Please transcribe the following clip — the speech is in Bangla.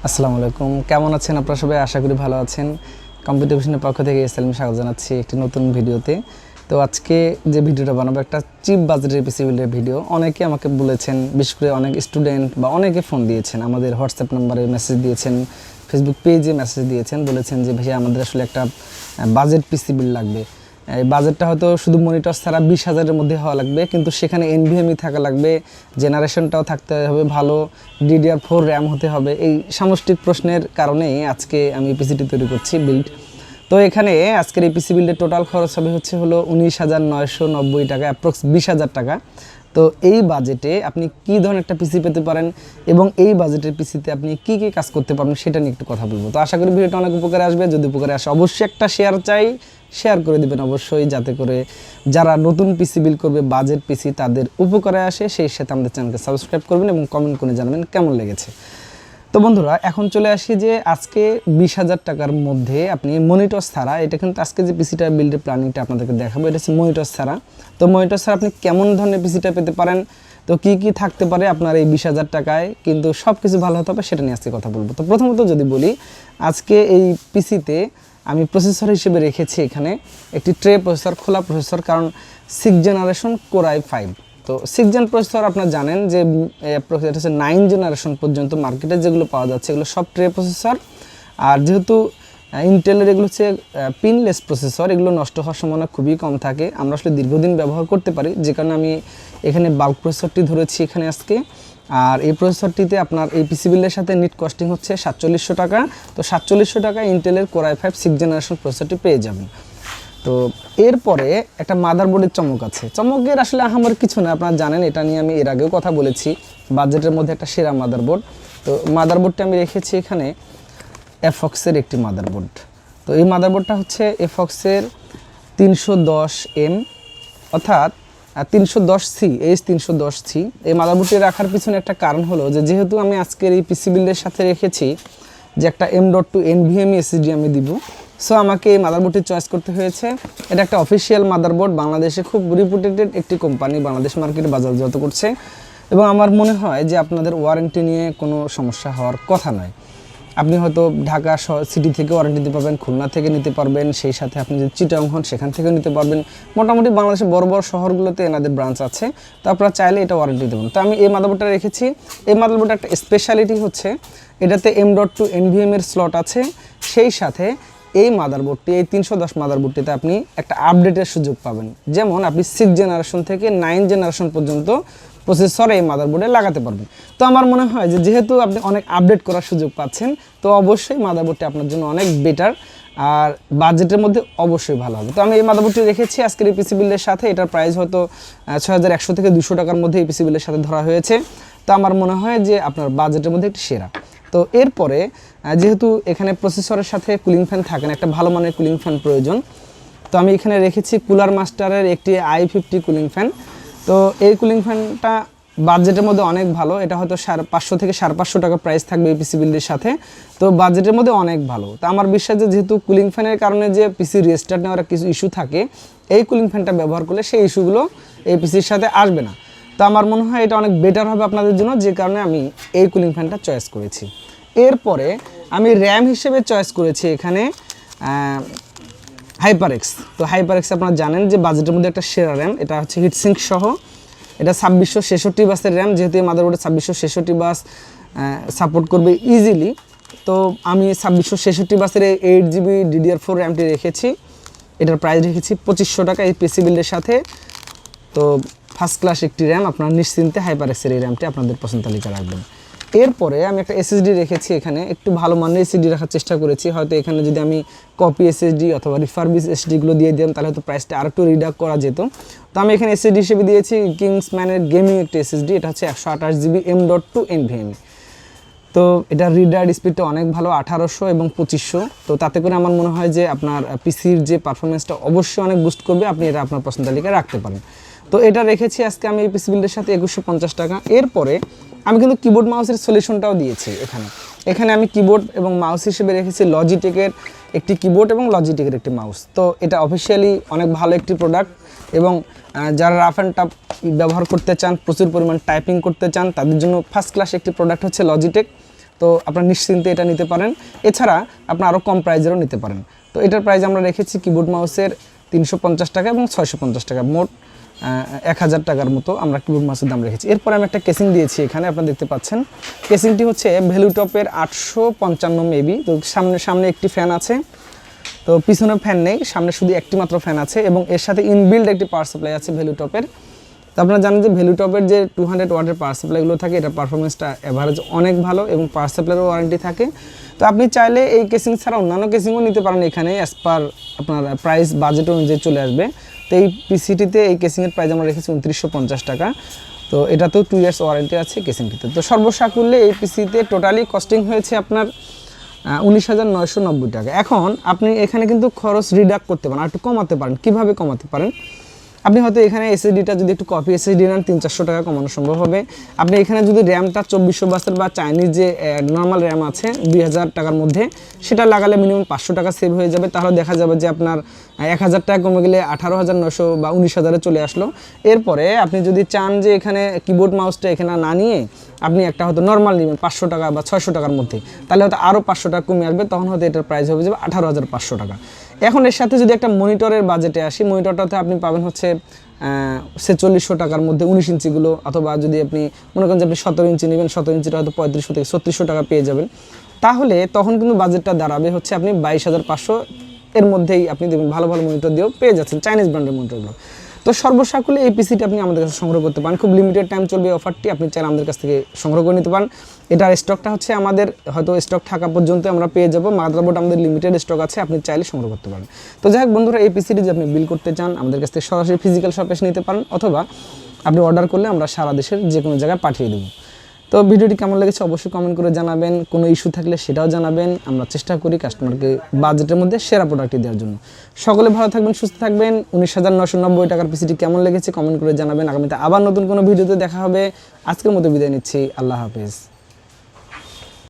আসসালামু আলাইকুম, কেমন আছেন আপনারা সবাই? আশা করি ভালো আছেন। কম্পিটিশনের পক্ষ থেকে ইসলাম স্বাগত জানাচ্ছি একটি নতুন ভিডিওতে। তো আজকে যে ভিডিওটা বানাবো একটা চিপ বাজেটের পিসি বিল্ডের ভিডিও। অনেকে আমাকে বলেছেন, বিশেষ করে অনেক স্টুডেন্ট বা অনেকে ফোন দিয়েছেন, আমাদের হোয়াটসঅ্যাপ নাম্বারে মেসেজ দিয়েছেন, ফেসবুক পেজে মেসেজ দিয়েছেন, বলেছেন যে ভাইয়া আমাদের আসলে একটা বাজেট পিসি বিল্ড লাগবে। এই বাজেটটা হয়তো শুধু মনিটর ছাড়া 20,000-এর মধ্যে হওয়া লাগবে, কিন্তু সেখানে এনভিএমই থাকা লাগবে, জেনারেশনটাও থাকতে হবে ভালো, DDR4 র্যাম হতে হবে। এই সামষ্টিক প্রশ্নের কারণেই আজকে আমি পিসিটি তৈরি করছি বিল্ড। তো এখানে আজকের এই পিসি বিল্ডের টোটাল খরচ হবে হলো 19,990 টাকা, অ্যাপ্রক্স 20,000 টাকা। তো এই বাজেটে আপনি কি ধরনের একটা পিসি পেতে পারেন এবং এই বাজেটের পিসিতে আপনি কি কি কাজ করতে পারবেন সেটা নিয়ে একটু কথা বলবো। তো আশা করি ভিডিওটা অনেক উপকারে আসবে। যদি উপকারে আসে অবশ্যই একটা শেয়ার চাই, শেয়ার করে দিবেন অবশ্যই, যাতে করে যারা নতুন পিসি বিল্ড করবে বাজেট পিসি তাদের উপকারে আসে। সেই সাথে আমাদের চ্যানেলকে সাবস্ক্রাইব করবেন এবং কমেন্ট করে জানাবেন কেমন লেগেছে। তো বন্ধুরা, এখন চলে আসি যে আজকে 20,000 টাকার মধ্যে আপনি মনিটর ছাড়া, এটা কিন্তু আজকে যে পিসিটা বিল্ডের প্ল্যানিংটা আপনাদেরকে দেখাবো এটা হচ্ছে মনিটর ছাড়া। তো মনিটর ছাড়া আপনি কেমন ধরনের পিসিটা পেতে পারেন, তো কি কি থাকতে পারে আপনার এই 20,000 টাকায়, কিন্তু সব কিছু ভালো হতে হবে সেটা নিয়ে আজকে কথা বলবো। তো প্রথমত যদি বলি, আজকে এই পিসিতে আমি প্রসেসর হিসেবে রেখেছি এখানে একটি ট্রে প্রসেসর, খোলা প্রসেসর, কারণ 6th জেনারেশন কোর i5। তো 6th জেন প্রসেসর আপনারা জানেন যে এটা হচ্ছে 9th জেনারেশন পর্যন্ত মার্কেটে যেগুলো পাওয়া যাচ্ছে এগুলো সব ট্রে প্রসেসর। আর যেহেতু ইন্টেলের এগুলো হচ্ছে পিনলেস প্রসেসর, এগুলো নষ্ট হওয়ার সম্ভাবনা খুবই কম থাকে, আমরা আসলে দীর্ঘদিন ব্যবহার করতে পারি, যে কারণে আমি এখানে বাল্ক প্রসেসরটি ধরেছি এখানে আজকে। আর এই প্রসেসরটিতে আপনার এই পিসি বিল্ডের সাথে নিট কস্টিং হচ্ছে 4700 টাকা। তো 4700 টাকা ইন্টেলের কোর i5 6th জেনারেশন প্রসেসরটি পেয়ে যাবেন। তো এরপরে একটা মাদারবোর্ডের চমক আছে। চমকের আসলে আমার কিছু না, আপনারা জানেন, এটা নিয়ে আমি এর আগেও কথা বলেছি, বাজেটের মধ্যে একটা সেরা মাদারবোর্ড। তো মাদারবোর্ডটা আমি রেখেছি এখানে এফক্সের একটি মাদারবোর্ড। তো এই মাদারবোর্ডটা হচ্ছে এফক্সের 310M অর্থাৎ 310C, H310C। এই মাদারবোর্ডটি রাখার পিছনে একটা কারণ হলো যে যেহেতু আমি আজকের এই পিসি বিল্ডের সাথে রেখেছি যে একটা M.2 NVMe SSD আমি দিব, সো আমাকে এই মাদারবোর্ডটি চয়েস করতে হয়েছে। এটা একটা অফিসিয়াল মাদারবোর্ড, বাংলাদেশে খুব রিপুটেটেড একটি কোম্পানি, বাংলাদেশ মার্কেটে বাজারজাত করছে, এবং আমার মনে হয় যে আপনাদের ওয়ারেন্টি নিয়ে কোনো সমস্যা হওয়ার কথা নয়। আপনি হয়তো ঢাকা সিটি থেকে ওয়ারেন্টি নিতে পারবেন, খুলনা থেকে নিতে পারবেন, সেই সাথে আপনি যদি চিটাগং হন সেখান থেকেও নিতে পারবেন। মোটামুটি বাংলাদেশের বড় বড় শহরগুলোতে এনাদের ব্রাঞ্চ আছে, তো আপনারা চাইলে এটা ওয়ারেন্টি দেবেন। তো আমি এই মাদারবোর্ডটা রেখেছি। এই মাদারবোর্ডের একটা স্পেশালিটি হচ্ছে এটাতে M.2 NVMe এর স্লট আছে, সেই সাথে এই মাদারবোর্ডটি, এই 310 মাদারবোর্ডটিতে আপনি একটা আপডেটের সুযোগ পাবেন। যেমন আপনি 6th জেনারেশন থেকে 9th জেনারেশন পর্যন্ত প্রসেসর এই মাদারবোর্ডে লাগাতে পারবেন। তো আমার মনে হয় যে যেহেতু আপনি অনেক আপডেট করার সুযোগ পাচ্ছেন, তো অবশ্যই মাদারবোর্ডটি আপনার জন্য অনেক বেটার আর বাজেটের মধ্যে অবশ্যই ভালো হবে। তো আমি এই মাদারবোর্ডটি রেখেছি আজকের এই পিসি বিল্ডের সাথে। এটার প্রাইস হয়তো 6100 থেকে 200 টাকার মধ্যে এই পিসি বিল্ডের সাথে ধরা হয়েছে। তো আমার মনে হয় যে আপনার বাজেটের মধ্যে একটি সেরা। তো এরপরে যেহেতু এখানে প্রসেসরের সাথে কুলিং ফ্যান থাকে না, একটা ভালো মানের কুলিং ফ্যান প্রয়োজন, তো আমি এখানে রেখেছি কুলার মাস্টারের একটি i50 কুলিং ফ্যান। তো এই কুলিং ফ্যানটা বাজেটের মধ্যে অনেক ভালো, এটা হয়তো 550 থেকে 550 টাকা প্রাইস থাকবে এই পিসি বিল্ডের সাথে, তো বাজেটের মধ্যে অনেক ভালো। তো আমার বিশ্বাস যে যেহেতু কুলিং ফ্যানের কারণে যে পিসি রেস্টার্ট নেওয়ার কিছু ইস্যু থাকে, এই কুলিং ফ্যানটা ব্যবহার করলে সেই ইস্যুগুলো এই পিসির সাথে আসবে না। তো আমার মনে হয় এটা অনেক বেটার হবে আপনাদের জন্য, যে কারণে আমি এই কুলিং ফ্যানটা চয়েস করেছি। এরপরে আমি র্যাম হিসেবে চয়েস করেছি এখানে HyperX। তো HyperX আপনারা জানেন যে বাজেটের মধ্যে একটা সেরা র্যাম, এটা হচ্ছে হিটসিঙ্ক সহ, এটা 2666 বাসের র্যাম, যেহেতু এই মাদারবোর্ডে 2666 বাস সাপোর্ট করবে ইজিলি। তো আমি 2666 বাসের 8GB DDR4 র্যামটি রেখেছি, এটার প্রাইস রেখেছি 2500 টাকা এই পিসি বিল্ডের সাথে। তো ফার্স্ট ক্লাস একটি র্যাম, আপনারা নিশ্চিন্তে HyperXের এই র্যামটি আপনাদের পছন্দ তালিকা রাখবেন। এরপরে আমি একটা SSD রেখেছি এখানে, একটু ভালো মানের SSD রাখার চেষ্টা করেছি। হয়তো এখানে যদি আমি কপি SSD অথবা রিফারবিশ SSDগুলো দিয়ে দিতাম তাহলে হয়তো প্রাইসটা আরেকটু রিডাক্ট করা যেত। তো আমি এখানে SSD হিসেবে দিয়েছি কিংসম্যানের গেমিং একটি SSD, এটা হচ্ছে 128GB M.2 NVMe। তো এটার রিডার স্পিডটা অনেক ভালো, 1800 এবং 2500। তো তাতে করে আমার মনে হয় যে আপনার পিসির যে পারফরমেন্সটা অবশ্যই অনেক বুস্ট করবে, আপনি এটা আপনার পছন্দ তালিকায় রাখতে পারেন। তো এটা রেখেছি আজকে আমি এই পিসি বিল্ডের সাথে 2150 টাকা। এরপরে আমি কিন্তু কিবোর্ড মাউসের সলিউশনটাও দিয়েছি এখানে আমি কিবোর্ড এবং মাউস হিসেবে রেখেছি লজিটেকের একটি কিবোর্ড এবং লজিটেকের একটি মাউস। তো এটা অফিসিয়ালি অনেক ভালো একটি প্রোডাক্ট, এবং যারা রাফ অ্যান্ড টাফ ব্যবহার করতে চান, প্রচুর পরিমাণ টাইপিং করতে চান, তাদের জন্য ফার্স্ট ক্লাস একটি প্রোডাক্ট হচ্ছে লজিটেক। তো আপনার নিশ্চিন্তে এটা নিতে পারেন। এছাড়া আপনার আরও কম প্রাইজেরও নিতে পারেন। তো এটার প্রাইস আমরা রেখেছি কিবোর্ড মাউসের 350 টাকা এবং 650 টাকা, মোট 1000 টাকার মতো আমরা কিবোর্ড মাউসের দাম রেখেছি। এরপরে আমি একটা কেসিং দিয়েছি এখানে, আপনারা দেখতে পাচ্ছেন। কেসিংটি হচ্ছে ভ্যালুটপের 855 মেবি। তো সামনে একটি ফ্যান আছে, তো পিছনে ফ্যান নেই, সামনে শুধু একটি মাত্র ফ্যান আছে এবং এর সাথে ইনবিল্ড একটি পাওয়ার সাপ্লাই আছে ভ্যালুটপের। তো আপনারা জানেন যে ভ্যালুটপের যে 200 ওয়াটের পাওয়ার সাপ্লাইগুলো থাকে, এটা পারফরমেন্সটা অ্যাভারেজ অনেক ভালো এবং পাওয়ার সাপ্লাইয়েরও ওয়ারেন্টি থাকে। তো আপনি চাইলে এই কেসিং ছাড়া অন্যান্য কেসিংও নিতে পারেন এখানে, অ্যাজ পার আপনার প্রাইস বাজেট অনুযায়ী চলে আসবে। তো এই পিসিটিতে এই কেসিংয়ের প্রাইস আমরা রেখেছি 2950 টাকা। তো এটাতেও 2 ইয়ার্স ওয়ারেন্টি আছে কেসিংটিতে। তো সর্বসাকুল্যে এই পিসিতে টোটালি কস্টিং হয়েছে আপনার 19,990 টাকা। এখন আপনি এখানে কিন্তু খরচ রিডাক্ট করতে পারেন, আর একটু কমাতে পারেন। কিভাবে কমাতে পারেন? আপনি হয়তো এখানে এসএসডিটা যদি একটু কপি এসএসডি নেন 300-400 টাকা কমানো সম্ভব হবে। আপনি এখানে যদি র্যামটা 2400 বাসের বা চাইনিজ যে নর্মাল র্যাম আছে 2000 টাকার মধ্যে, সেটা লাগালে মিনিমাম 500 টাকা সেভ হয়ে যাবে। তাহলে দেখা যাবে যে আপনার 1000 টাকা কমে গেলে 18,900 বা 19,000-এ চলে আসলো। এরপরে আপনি যদি চান যে এখানে কিবোর্ড মাউসটা এখানে না নিয়ে আপনি একটা হয়তো নর্মাল নেবেন 500 টাকা বা 600 টাকার মধ্যে, তাহলে হয়তো আরও 500 টাকা কমে আসবে, তখন হয়তো এটার প্রাইস হবে যাবে 18,500 টাকা। এখন এর সাথে যদি একটা মনিটরের বাজেটে আসি, মনিটরটাতে আপনি পাবেন হচ্ছে 4600 টাকার মধ্যে 19 ইঞ্চিগুলো, অথবা যদি আপনি মনে করেন যে আপনি 17 ইঞ্চি নেবেন, 17 ইঞ্চিটা হয়তো 3500 থেকে 3600 টাকা পেয়ে যাবেন। তাহলে তখন কিন্তু বাজেটটা দাঁড়াবে হচ্ছে আপনি 22,500 এর মধ্যেই আপনি দেখবেন ভালো ভালো মনিটর দিয়েও পেয়ে যাচ্ছেন, চাইনিজ ব্র্যান্ডের মনিটরগুলো। তো সর্বসাকুল্যে এই পিসিটি আপনি আমাদের কাছে সংগ্রহ করতে পারেন, খুব লিমিটেড টাইম চলবে অফারটি, আপনি চাইলে আমাদের কাছ থেকে সংগ্রহ করে নিতে পারেন। এটার স্টকটা হচ্ছে আমাদের হয়তো স্টক থাকা পর্যন্ত আমরা পেয়ে যাবো, মাদারবোর্ড আমাদের লিমিটেড স্টক আছে, আপনি চাইলে সংগ্রহ করতে পারেন। তো যাই হোক বন্ধুরা, এই পিসিটি যদি আপনি বিল করতে চান আমাদের কাছ থেকে সরাসরি ফিজিক্যাল শপে এসে নিতে পারেন, অথবা আপনি অর্ডার করলে আমরা সারা দেশের যে কোনো জায়গায় পাঠিয়ে দেবো। তো ভিডিওটি কেমন লেগেছে অবশ্যই কমেন্ট করে জানাবেন, কোনো ইস্যু থাকলে সেটাও জানাবেন। আমরা চেষ্টা করি কাস্টমারকে বাজেটের মধ্যে সেরা প্রোডাক্টটি দেওয়ার জন্য। সকলে ভালো থাকবেন, সুস্থ থাকবেন। 19,990 টাকার পিসিটি কেমন লেগেছে কমেন্ট করে জানাবেন। আগামীতে আবার নতুন কোনো ভিডিওতে দেখা হবে। আজকের মতো বিদায় নিচ্ছি, আল্লাহ হাফেজ।